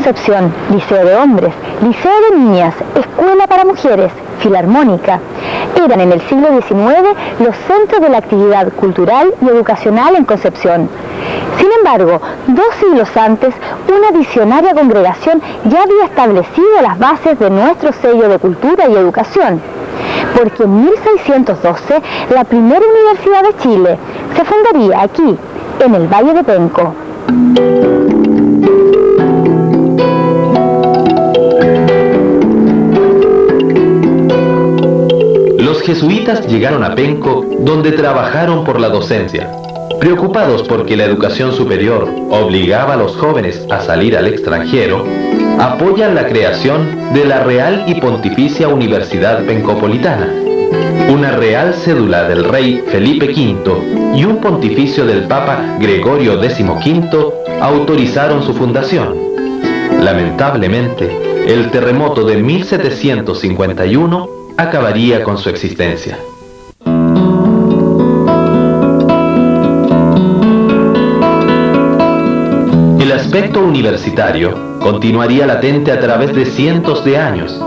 Concepción, liceo de hombres, liceo de niñas, escuela para mujeres, filarmónica, eran en el siglo XIX los centros de la actividad cultural y educacional en Concepción. Sin embargo, 2 siglos antes, una visionaria congregación ya había establecido las bases de nuestro sello de cultura y educación, porque en 1612 la primera universidad de Chile se fundaría aquí, en el Valle de Penco. Los jesuitas llegaron a Penco, donde trabajaron por la docencia. Preocupados porque la educación superior obligaba a los jóvenes a salir al extranjero, apoyan la creación de la Real y Pontificia Universidad Pencopolitana. Una real cédula del rey Felipe V y un pontificio del Papa Gregorio XV autorizaron su fundación. Lamentablemente, el terremoto de 1751 acabaría con su existencia. El aspecto universitario continuaría latente a través de cientos de años.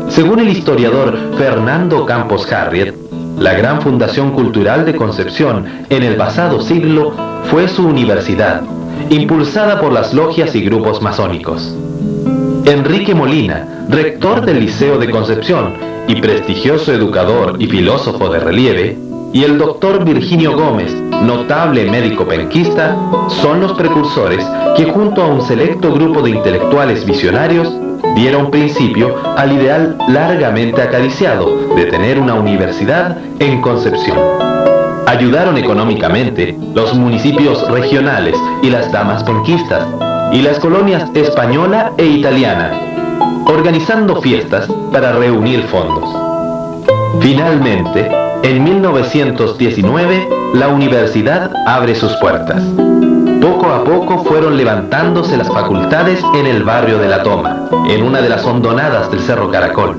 Según el historiador Fernando Campos Harriet, la gran fundación cultural de Concepción en el pasado siglo fue su universidad, impulsada por las logias y grupos masónicos. Enrique Molina, rector del Liceo de Concepción y prestigioso educador y filósofo de relieve, y el doctor Virginio Gómez, notable médico penquista, son los precursores que junto a un selecto grupo de intelectuales visionarios dieron principio al ideal largamente acariciado de tener una universidad en Concepción. Ayudaron económicamente los municipios regionales y las damas penquistas y las colonias española e italiana, organizando fiestas para reunir fondos. Finalmente, en 1919, la universidad abre sus puertas. Poco a poco fueron levantándose las facultades en el barrio de La Toma, en una de las hondonadas del Cerro Caracol.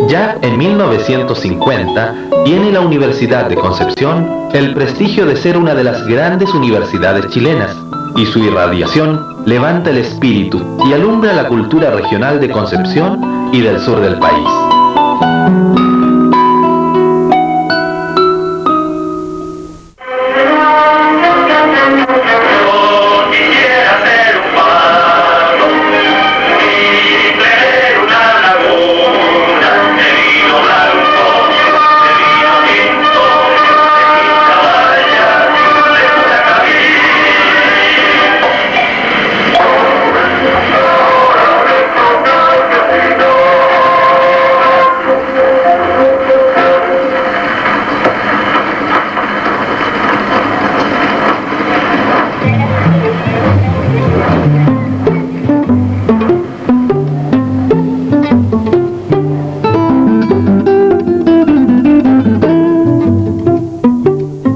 Ya en 1950, tiene la Universidad de Concepción el prestigio de ser una de las grandes universidades chilenas, y su irradiación levanta el espíritu y alumbra la cultura regional de Concepción y del sur del país.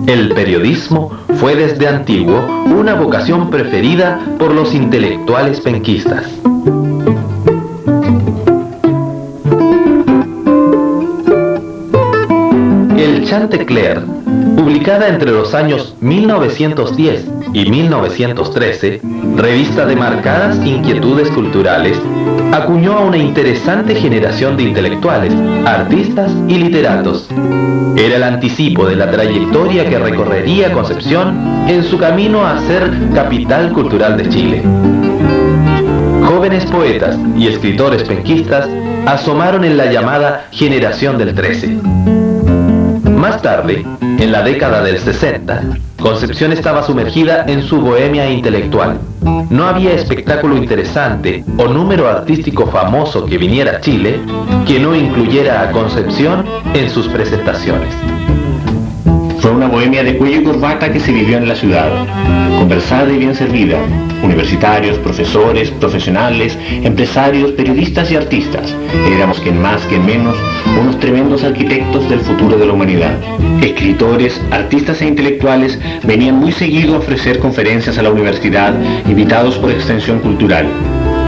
El periodismo fue desde antiguo una vocación preferida por los intelectuales penquistas. El Chantecler, publicada entre los años 1910 y 1913, revista de marcadas inquietudes culturales, acuñó a una interesante generación de intelectuales, artistas y literatos. Era el anticipo de la trayectoria que recorrería Concepción en su camino a ser capital cultural de Chile. Jóvenes poetas y escritores penquistas asomaron en la llamada Generación del 13. Más tarde, en la década del 60, Concepción estaba sumergida en su bohemia intelectual. No había espectáculo interesante o número artístico famoso que viniera a Chile que no incluyera a Concepción en sus presentaciones. Fue una bohemia de cuello y corbata que se vivió en la ciudad, conversada y bien servida. Universitarios, profesores, profesionales, empresarios, periodistas y artistas. Éramos quien más, quien menos, unos tremendos arquitectos del futuro de la humanidad. Escritores, artistas e intelectuales venían muy seguido a ofrecer conferencias a la universidad, invitados por Extensión Cultural.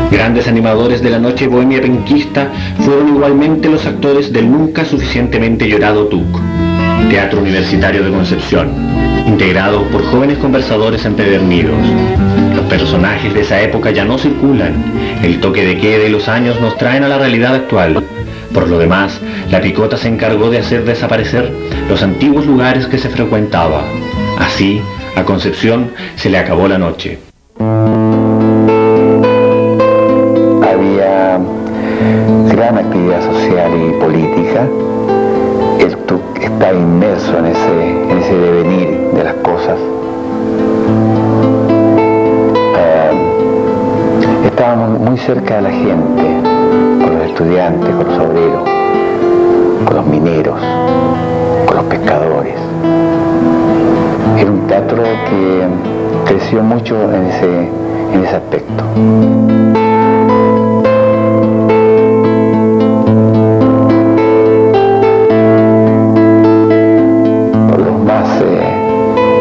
Grandes animadores de la noche bohemia penquista fueron igualmente los actores del nunca suficientemente llorado TUC, Teatro Universitario de Concepción, integrado por jóvenes conversadores empedernidos. Los personajes de esa época ya no circulan. El toque de queda y los años nos traen a la realidad actual. Por lo demás, la picota se encargó de hacer desaparecer los antiguos lugares que se frecuentaba. Así, a Concepción se le acabó la noche. Había gran actividad social y política. El TUC está inmerso en ese devenir de las cosas. Estábamos muy cerca de la gente, con los estudiantes, con los obreros, con los mineros, con los pescadores. Era un teatro que creció mucho en ese aspecto.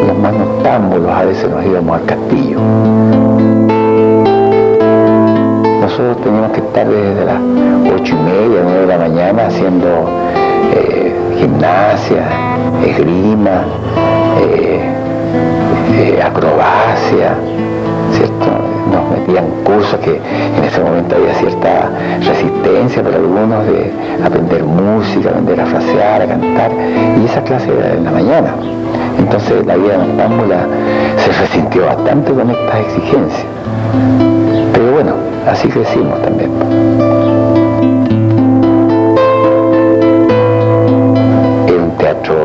Los más noctámbulos a veces nos íbamos al castillo. Nosotros teníamos que estar desde las 8:30, 9 de la mañana haciendo gimnasia, esgrima, acrobacia, ¿cierto? Nos metían cursos que en ese momento había cierta resistencia para algunos de aprender música, aprender a frasear, a cantar, y esa clase era en la mañana. Entonces la vida noctámbula se resintió bastante con estas exigencias. Pero bueno, así crecimos también. Era un teatro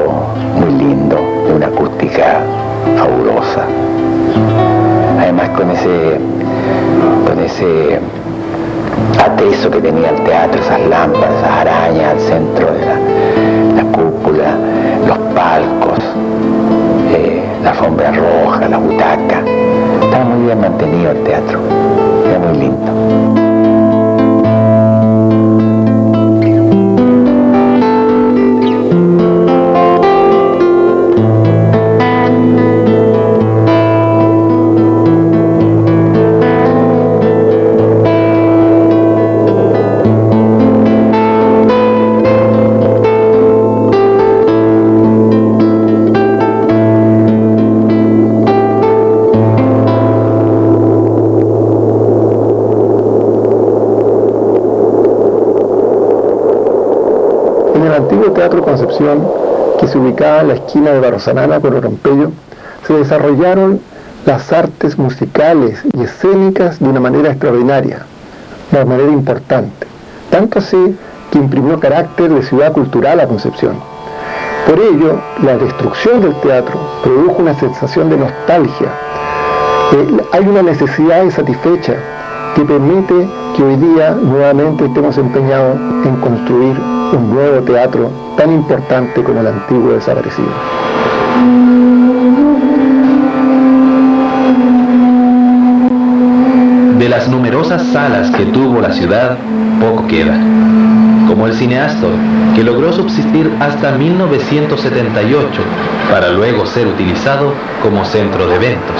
muy lindo, de una acústica fabulosa. Además con ese ateso que tenía el teatro, esas lámparas, esas arañas al centro de la cúpula, los palcos, la alfombra roja, la butaca. Estaba muy bien mantenido el teatro, era muy lindo. Teatro Concepción, que se ubicaba en la esquina de Barrosanana con Orompello, se desarrollaron las artes musicales y escénicas de una manera extraordinaria, de una manera importante, tanto así que imprimió carácter de ciudad cultural a Concepción. Por ello, la destrucción del teatro produjo una sensación de nostalgia. Hay una necesidad insatisfecha que permite que hoy día nuevamente estemos empeñados en construir un nuevo teatro tan importante como el antiguo desaparecido. De las numerosas salas que tuvo la ciudad, poco queda. Como el Cine Astor, que logró subsistir hasta 1978, para luego ser utilizado como centro de eventos.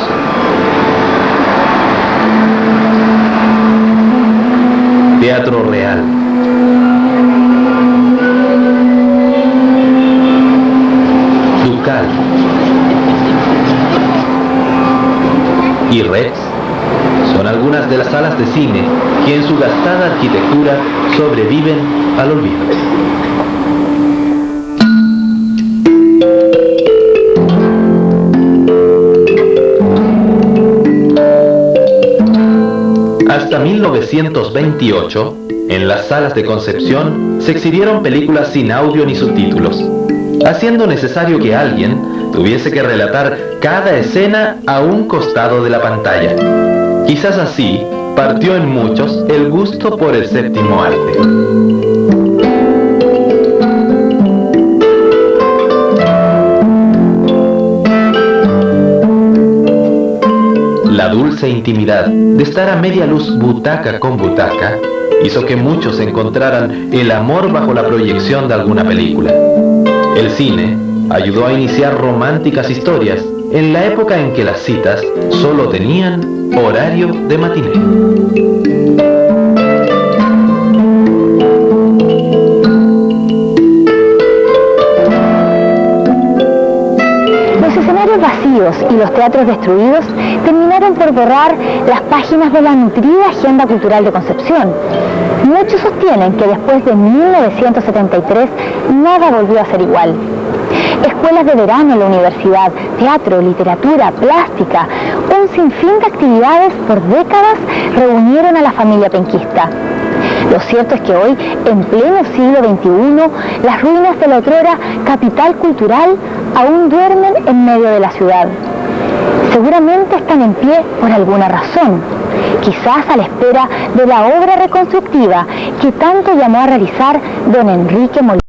Teatro Real. Ducal. Y Rex son algunas de las salas de cine que en su gastada arquitectura sobreviven al olvido. Hasta 1928, en las salas de Concepción se exhibieron películas sin audio ni subtítulos, haciendo necesario que alguien tuviese que relatar cada escena a un costado de la pantalla. Quizás así partió en muchos el gusto por el séptimo arte. La dulce intimidad de estar a media luz butaca con butaca hizo que muchos encontraran el amor bajo la proyección de alguna película. El cine ayudó a iniciar románticas historias en la época en que las citas solo tenían horario de matiné. Los escenarios vacíos vacíos y los teatros destruidos terminaron por borrar las páginas de la nutrida agenda cultural de Concepción. Muchos sostienen que después de 1973 nada volvió a ser igual. Escuelas de verano en la universidad, teatro, literatura, plástica, un sinfín de actividades por décadas reunieron a la familia penquista. Lo cierto es que hoy, en pleno siglo XXI, las ruinas de la otrora capital cultural aún duermen en medio de la ciudad. Seguramente están en pie por alguna razón, quizás a la espera de la obra reconstructiva que tanto llamó a realizar don Enrique Molina.